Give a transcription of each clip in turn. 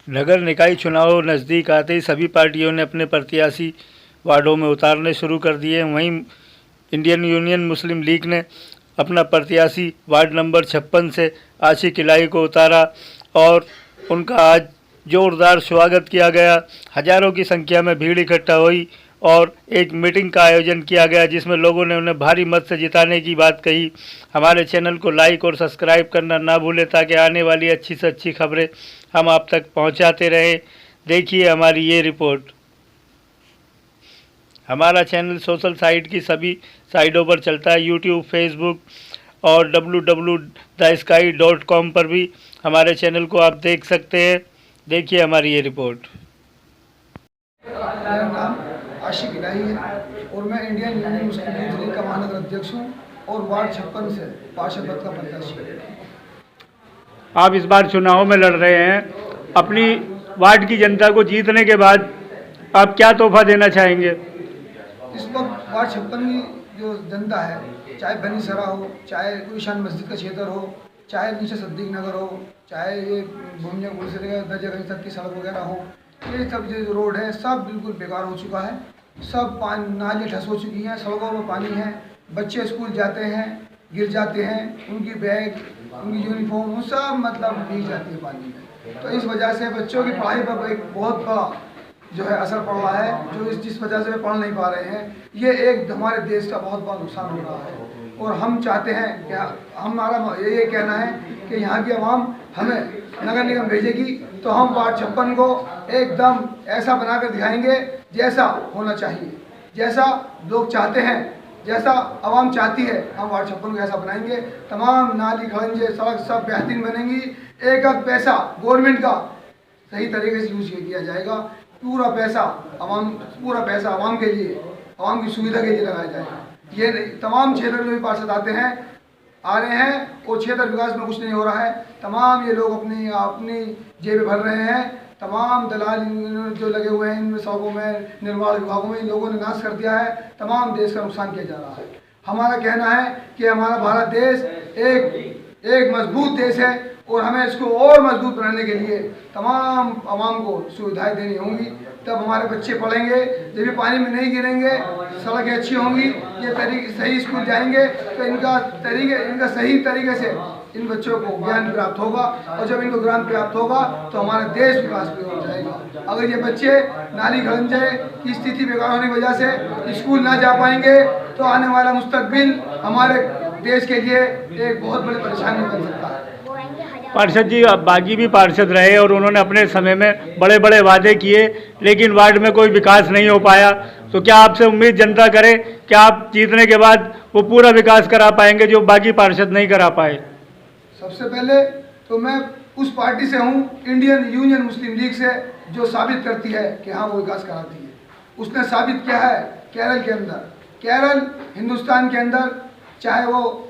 नगर निकाय चुनाव नज़दीक आते ही सभी पार्टियों ने अपने प्रत्याशी वार्डों में उतारने शुरू कर दिए। वहीं इंडियन यूनियन मुस्लिम लीग ने अपना प्रत्याशी वार्ड नंबर 56 से आशिक इलाही को उतारा और उनका आज जोरदार स्वागत किया गया। हजारों की संख्या में भीड़ इकट्ठा हुई और एक मीटिंग का आयोजन किया गया जिसमें लोगों ने उन्हें भारी मत से जिताने की बात कही। हमारे चैनल को लाइक और सब्सक्राइब करना ना भूलें ताकि आने वाली अच्छी से अच्छी खबरें हम आप तक पहुंचाते रहें। देखिए हमारी ये रिपोर्ट। हमारा चैनल सोशल साइट की सभी साइटों पर चलता है, यूट्यूब, फेसबुक और www.thesky.com पर भी हमारे चैनल को आप देख सकते हैं। देखिए हमारी ये रिपोर्ट। मेरा नाम आशिक इलाही है और मैं इंडियन यूनियन मुस्लिम लीग का महानगर अध्यक्ष हूँ और वार्ड 56 से पार्षद पद का प्रत्याशी हूँ। आप इस बार चुनाव में लड़ रहे हैं, अपनी वार्ड की जनता को जीतने के बाद आप क्या तोहफा देना चाहेंगे? इस वक्त वार्ड 56 की जो जनता है, चाहे बनी सरा हो, चाहे गुलशान मस्जिद का क्षेत्र हो, चाहे नीचे सद्दीक नगर हो, चाहे ये भूमिया गुल से लेकर दर्जागंज तक की सड़क वगैरह हो, ये सब जो रोड है सब बिल्कुल बेकार हो चुका है। सब नाली ठस हो चुकी हैं, सड़कों में पानी है, बच्चे स्कूल जाते हैं गिर जाते हैं, उनकी बैग, उनकी यूनिफॉर्म वो सब मतलब भीग जाती है पानी में। तो इस वजह से बच्चों की पढ़ाई पर एक बहुत बड़ा जो है असर पड़ रहा है, जो जिस वजह से वे पढ़ नहीं पा रहे हैं। ये एक हमारे देश का बहुत बड़ा नुकसान हो रहा है और हम चाहते हैं कि हमारा ये कहना है कि यहाँ की आवाम हमें नगर निगम भेजेगी तो हम वार्ड 56 को एकदम ऐसा बनाकर दिखाएंगे जैसा होना चाहिए, जैसा लोग चाहते हैं, जैसा आवाम चाहती है, हम वार्ड 56 को ऐसा बनाएंगे। तमाम नाली खड़ंजे सड़क सब बेहतरीन बनेंगी। एक एक पैसा गवर्नमेंट का सही तरीके से यूज किया जाएगा। पूरा पैसा आवाम के लिए, आवाम की सुविधा के लिए लगाया जाएगा। ये तमाम क्षेत्र में भी पार्षद आ रहे हैं और क्षेत्र विकास में कुछ नहीं हो रहा है। तमाम ये लोग अपनी जेबें भर रहे हैं। तमाम दलाल जो लगे हुए हैं इनमें सड़कों में, निर्माण विभागों में, इन लोगों ने नाश कर दिया है। तमाम देश का नुकसान किया जा रहा है। हमारा कहना है कि हमारा भारत देश एक मजबूत देश है और हमें इसको और मजबूत बनाने के लिए तमाम आवाम को सुविधाएं देनी होंगी, तब हमारे बच्चे पढ़ेंगे। जब ये पानी में नहीं गिरेंगे, सड़कें अच्छी होंगी, ये सही स्कूल जाएंगे तो इनका सही तरीके से इन बच्चों को ज्ञान प्राप्त होगा और जब इनको ज्ञान प्राप्त होगा तो हमारा देश विकास पे हो जाएगा। अगर ये बच्चे नाली खड़ंजे की स्थिति बेकार होने की वजह से स्कूल ना जा पाएंगे तो आने वाला मुस्तकबिल हमारे देश के लिए एक बहुत बड़ी परेशानी बन सकता है। पार्षद जी, अब बागी भी पार्षद रहे और उन्होंने अपने समय में बड़े बड़े वादे किए लेकिन वार्ड में कोई विकास नहीं हो पाया, तो क्या आपसे उम्मीद जनता करे कि आप जीतने के बाद वो पूरा विकास करा पाएंगे जो बागी पार्षद नहीं करा पाए? सबसे पहले तो मैं उस पार्टी से हूँ, इंडियन यूनियन मुस्लिम लीग से, जो साबित करती है कि हाँ वो विकास कराती है। उसने साबित किया है केरल के अंदर। केरल हिंदुस्तान के अंदर, चाहे वो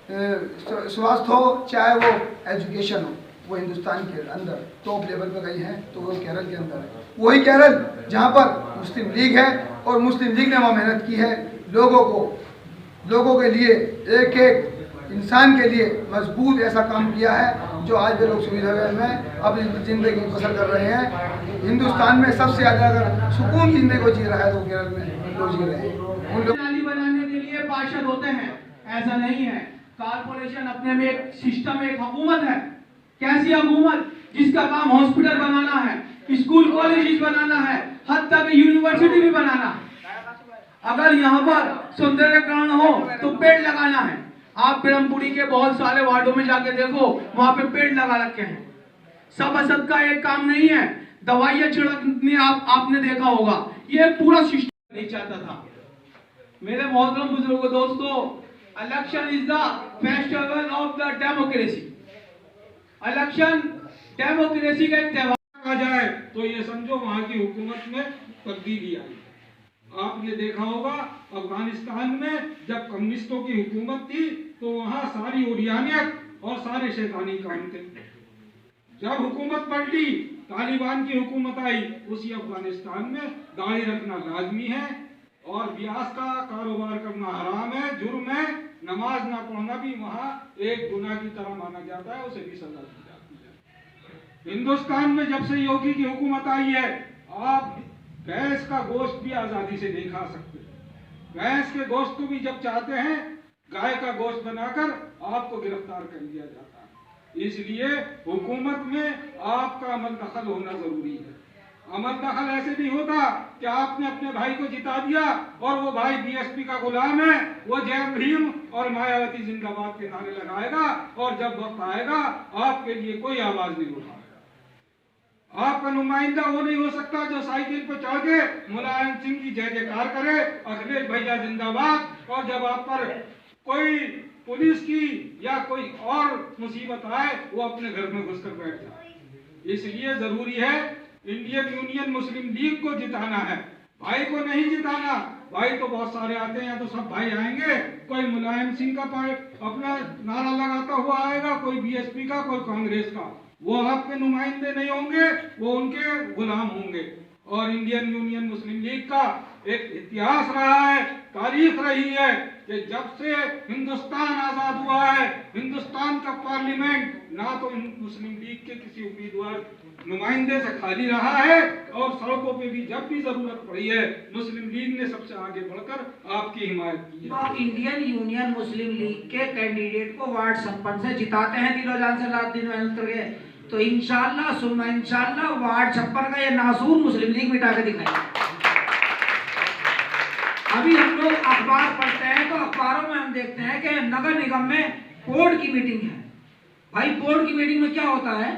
स्वास्थ्य हो, चाहे वो एजुकेशन हो, वो हिंदुस्तान के अंदर टॉप लेवल पर गई हैं, तो वो केरल के अंदर है। वही केरल जहाँ पर मुस्लिम लीग है और मुस्लिम लीग ने वहाँ मेहनत की है, लोगों के लिए, एक एक इंसान के लिए मजबूत ऐसा काम किया है जो आज वे लोग सुविधा में अपनी ज़िंदगी बसर कर रहे हैं। हिंदुस्तान में सबसे ज़्यादा अगर सुकून की ज़िंदगी को जी रहा है तो केरल में लोग जी रहे हैं। उन लोग नाली बनाने के लिए पार्षद होते हैं, ऐसा नहीं है। कारपोरेशन अपने में एक सिस्टम, एक हुकूमत है। कैसी हुकूमत? जिसका काम हॉस्पिटल बनाना है, स्कूल कॉलेज बनाना है, हत्ता कि यूनिवर्सिटी भी बनाना है। अगर यहाँ पर सौंदर्यकरण हो तो पेड़ लगाना है। आप ब्रह्मपुरी के बहुत सारे वार्डों में जाके देखो, वहां पे पेड़ लगा रखे हैं। सब असद का एक काम नहीं है। दवाइयां छिड़कने आपने देखा होगा, ये पूरा सिस्टम नहीं चाहता था। मेरे मोहतरम बुजुर्गों, दोस्तों, election is the festival of the democracy. Election democracy का एक त्योहार आ जाए तो ये समझो वहां की हुकूमत में तब्दीली आई। आपने देखा होगा अफगानिस्तान में जब कम्युनिस्टों की हुकूमत थी तो वहां सारी उरियानियत और सारे शैतानी काम थे। जब हुकूमत पलटी, तालिबान की हुकूमत आई, उसी अफगानिस्तान में दाढ़ी रखना लाजमी है और ब्याज का कारोबार करना हराम है, जुर्म है। नमाज ना पढ़ना भी वहां एक गुनाह की तरह माना जाता है, उसे भी सजा दी जाती है। हिंदुस्तान में जब से योगी की हुकूमत आई है, आप भैंस का गोश्त भी आजादी से नहीं खा सकते। भैंस के गोश्त को भी जब चाहते हैं गाय का गोश्त बनाकर आपको गिरफ्तार कर लिया जाता है। इसलिए हुकूमत में आपका अमल दखल होना जरूरी है। अमल दखल ऐसे नहीं होता कि आपने अपने भाई को जिता दिया और वो भाई बीएसपी का गुलाम है, वो जय भीम और मायावती जिंदाबाद के नारे लगाएगा और जब वक्त आएगा आपके लिए कोई आवाज नहीं उठाएगा। आपका नुमाइंदा वो नहीं हो सकता जो साइकिल पर चढ़ के मुलायम सिंह की जय जयकार करे, अखिलेश भैया जिंदाबाद, और जब आप पर कोई पुलिस की या कोई और मुसीबत आए वो अपने घर में घुसकर बैठ जाए। इसलिए जरूरी है इंडियन यूनियन मुस्लिम लीग को जिताना है, भाई को नहीं जिताना। भाई तो बहुत सारे आते हैं, तो सब भाई आएंगे, कोई मुलायम सिंह का अपना नारा लगाता हुआ आएगा, कोई बीएसपी का, कोई कांग्रेस का। वो आपके नुमाइंदे नहीं होंगे, वो उनके गुलाम होंगे। और इंडियन यूनियन मुस्लिम लीग का एक इतिहास रहा है, तारीख रही है कि जब से हिंदुस्तान आजाद हुआ है, हिंदुस्तान का पार्लियामेंट ना तो मुस्लिम लीग के किसी उम्मीदवार नुमाइंदे से खाली रहा है, और सड़कों पे भी जब भी जरूरत पड़ी है मुस्लिम लीग ने सबसे आगे बढ़कर आपकी हिमायत की है। तो इंडियन यूनियन मुस्लिम लीग के कैंडिडेट को वार्ड सरपंच से जिताते हैं दिलो जान से, रात दिन मेहनत करके, तो इंशाल्लाह सुम्मा इंशाल्लाह वार्ड 56 का ये नासूर मुस्लिम लीग मिटा के दिखाएगी। अभी हम लोग अखबार पढ़ते हैं तो अखबारों में हम देखते हैं कि नगर निगम में बोर्ड की मीटिंग है। भाई बोर्ड की मीटिंग में क्या होता है,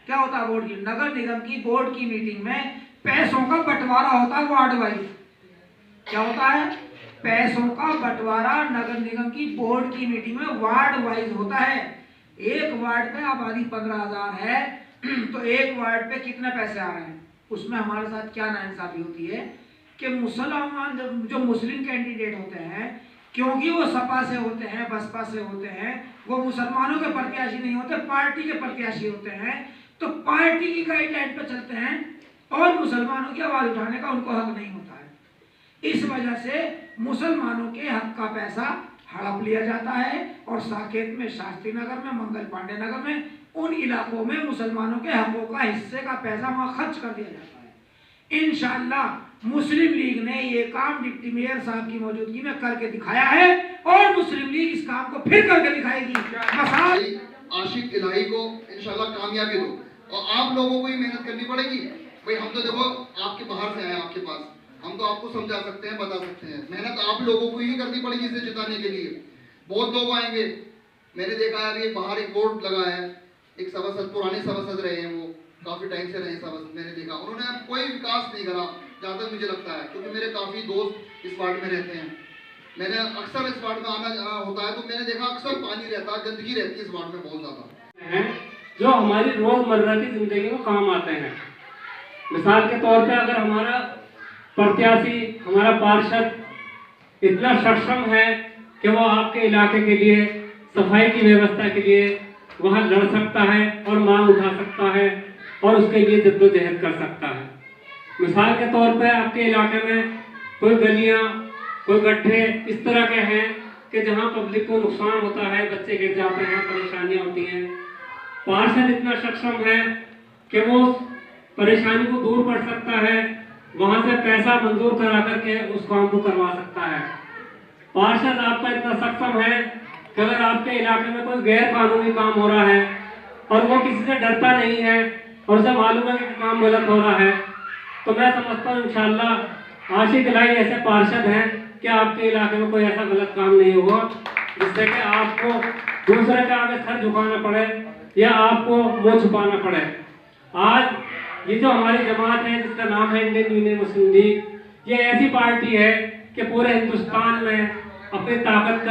क्या होता है बोर्ड की, नगर निगम की बोर्ड की मीटिंग में पैसों का बंटवारा होता है वार्ड वाइज। क्या होता है, पैसों का बंटवारा नगर निगम की बोर्ड की मीटिंग में वार्ड वाइज होता है। एक वार्ड में आबादी 15,000 है तो एक वार्ड पे कितने पैसे आ रहे हैं। उसमें हमारे साथ क्या नाइंसाफी होती है कि मुसलमान जो मुस्लिम कैंडिडेट होते हैं, क्योंकि वो सपा से होते हैं, बसपा से होते हैं, वो मुसलमानों के प्रत्याशी नहीं होते, पार्टी के प्रत्याशी होते हैं, तो पार्टी की गाइडलाइन पर चलते हैं और मुसलमानों की आवाज उठाने का उनको हक नहीं होता है। इस वजह से मुसलमानों के हक का पैसा हड़प लिया जाता है और साकेत में, शास्त्री नगर में, मंगल पांडे नगर में, उन इलाकों में मुसलमानों के हकों का हिस्से का पैसा वहां खर्च कर दिया जाता है। इंशाअल्लाह मुस्लिम लीग ने ये काम डिप्टी मेयर साहब की मौजूदगी में करके दिखाया है और मुस्लिम लीग इस काम को फिर करके दिखाएगी। आशिक इलाही को इंशाल्लाह कामयाबी दो, और आप लोगों को ही मेहनत करनी पड़ेगी। भाई हम तो देखो आपके बाहर से आए, आपके पास हम तो आपको समझा सकते हैं, बता सकते हैं, मेहनत आप लोगों को ही करनी पड़ेगी इसे जिताने के लिए। बहुत लोग आएंगे, मैंने देखा है अभी बाहर एक बोर्ड लगा है, एक सभासद, पुराने सभासद रहे हैं, वो काफी टाइम से रहे सभासद, मैंने देखा उन्होंने कोई विकास नहीं करा जहाँ तक मुझे लगता है, क्योंकि मेरे काफी दोस्त इस वार्ड में रहते हैं, मैंने अक्सर इस वार्ड में आना जाना होता है, तो मैंने देखा अक्सर पानी रहता है, गंदगी रहती है इस वार्ड में बहुत ज्यादा, जो हमारी रोजमर्रा की जिंदगी में काम आते हैं। मिसाल के तौर पे अगर हमारा प्रत्याशी, हमारा पार्षद इतना सक्षम है कि वो आपके इलाके के लिए सफाई की व्यवस्था के लिए वहाँ लड़ सकता है और मांग उठा सकता है और उसके लिए जद्दोजहद कर सकता है। मिसाल के तौर पे आपके इलाके में कोई गलियाँ, कोई गड्ढे इस तरह के हैं कि जहाँ पब्लिक को नुकसान होता है, बच्चे गिर जाते हैं, परेशानियाँ होती हैं। पार्षद इतना सक्षम है कि वो परेशानी को दूर कर सकता है, वहाँ से पैसा मंजूर करा करके उस काम को करवा सकता है। पार्षद आपका इतना सक्षम है कि अगर आपके इलाके में कोई गैर कानूनी काम हो रहा है और वो किसी से डरता नहीं है और उसे मालूम है कि काम गलत हो रहा है, तो मैं समझता हूँ इंशाअल्लाह आशिक इलाही ऐसे पार्षद हैं कि आपके इलाके में कोई ऐसा गलत काम नहीं होगा जिससे कि आपको दूसरे के आगे सर झुकाना पड़े या आपको मुँह छुपाना पड़े। आज ये जो हमारी जमात है जिसका नाम है इंडियन यूनियन मुस्लिम लीग, ये ऐसी पार्टी है कि पूरे हिंदुस्तान में अपनी ताकत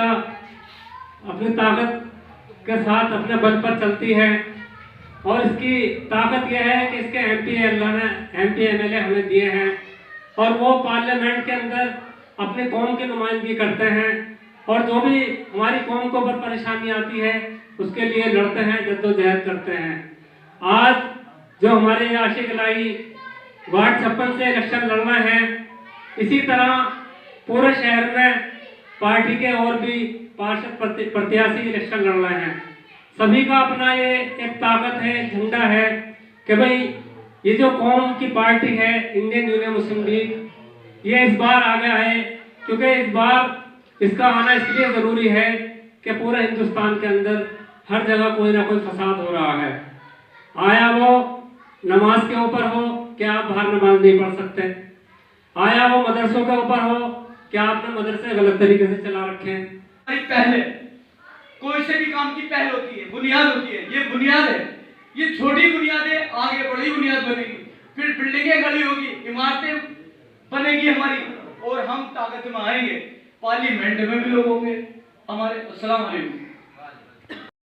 के साथ अपने बल पर चलती है और इसकी ताकत यह है कि इसके एमपी अल्लाह ने एमपी एमएलए हमें दिए हैं और वो पार्लियामेंट के अंदर अपनी कौम की नुमाइंदगी करते हैं और जो भी हमारी कौम को ऊपर परेशानी आती है उसके लिए लड़ते हैं, जद्दोजहद करते हैं। आज जो हमारे आशिक इलाही वार्ड 56 से इलेक्शन लड़ना है, इसी तरह पूरे शहर में पार्टी के और भी पार्षद प्रत्याशी इलेक्शन लड़ रहे हैं। सभी का अपना ये एक ताकत है, झंडा है कि भाई ये जो कौम की पार्टी है इंडियन यूनियन मुस्लिम लीग, ये इस बार आगे आए, क्योंकि इस बार इसका आना इसलिए ज़रूरी है कि पूरे हिंदुस्तान के अंदर हर जगह कोई ना कोई फसाद हो रहा है। आया वो नमाज के ऊपर हो कि आप बाहर नमाज नहीं पढ़ सकते, आया वो मदरसों के ऊपर हो कि आपने मदरसे गलत तरीके से चला रखे हैं। पहले कोई से भी काम की पहल होती है, बुनियाद होती है, ये बुनियाद है, ये छोटी बुनियाद है, आगे बड़ी बुनियाद बनेगी, फिर बिल्डिंगें खड़ी होगी, इमारतें बनेगी हमारी, और हम ताकत में आएंगे, पार्लियामेंट में भी लोग होंगे हमारे। अस्सलाम वालेकुम।